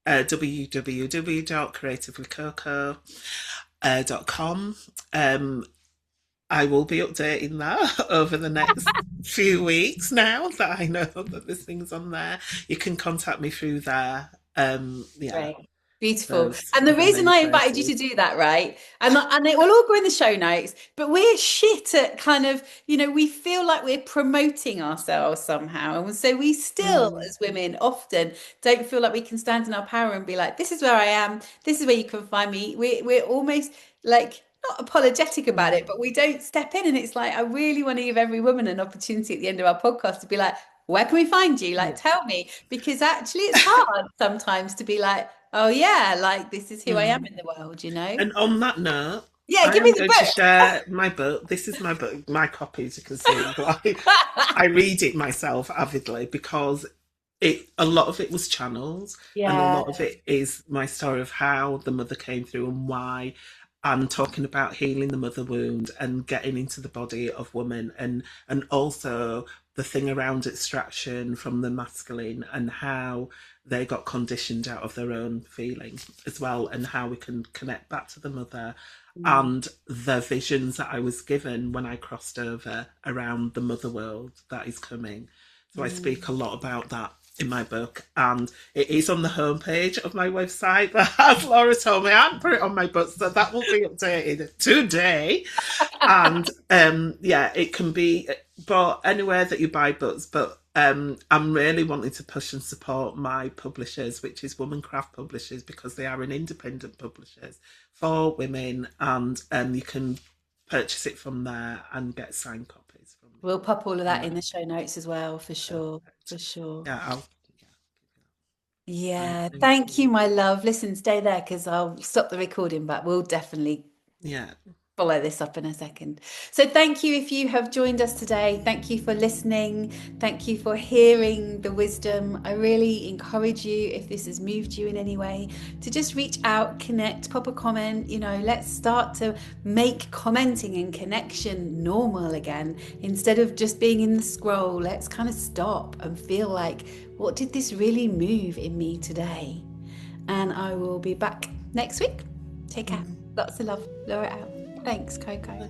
www.creativelycoco.com. I will be updating that over the next few weeks now that I know that there's things on there. You can contact me through there. Yeah, Great. Beautiful. those And are the the reason main I invited you to places. do that, right? And it will all go in the show notes, but we're shit at kind of, we feel like we're promoting ourselves somehow. And so we still, Mm, as women, often don't feel like we can stand in our power and be like, this is where I am, this is where you can find me. We're almost like not apologetic about mm, it, but we don't step in. And it's like, I really want to give every woman an opportunity at the end of our podcast to be like, where can we find you? Like, yeah. tell me, because actually it's hard sometimes to be like, oh yeah, like this is who I am Mm. in the world, you know? And on that note, Yeah, I give me am the going to book. share my book. This is my book, my copy, as you can see. But I read it myself avidly because a lot of it was channels, and a Yeah. lot of it is my story of how the mother came through and why I'm talking about healing the mother wound and getting into the body of woman, and also the thing around extraction from the masculine and how they got conditioned out of their own feeling as well, and how we can connect back to the mother Mm, and the visions that I was given when I crossed over around the mother world that is coming. So I speak mm. a lot about that in my book, and it is on the homepage of my website. But as Laura told me, I haven't put it on my book, so that will be updated today. And yeah, it can be bought anywhere that you buy books. But I'm really wanting to push and support my publishers, which is Womancraft Publishers, because they are an independent publishers for women, and you can purchase it from there and get signed copies from me. We'll pop all of And that in the show notes as well, for sure, perfect. for sure. Yeah, I'll. Yeah, right, Yeah, thank thank you, you. my love. Listen, stay there because I'll stop the recording, but we'll definitely Yeah. follow this up in a second. So, thank you if you have joined us today. Thank you for listening. Thank you for hearing the wisdom. I really encourage you, if this has moved you in any way, to just reach out, connect, pop a comment. Let's start to make commenting and connection normal again. Instead of just being in the scroll, let's kind of stop and feel like, what did this really move in me today? And I will be back next week. Take care. Mm. Lots of love. Laura out. Thanks, Coco.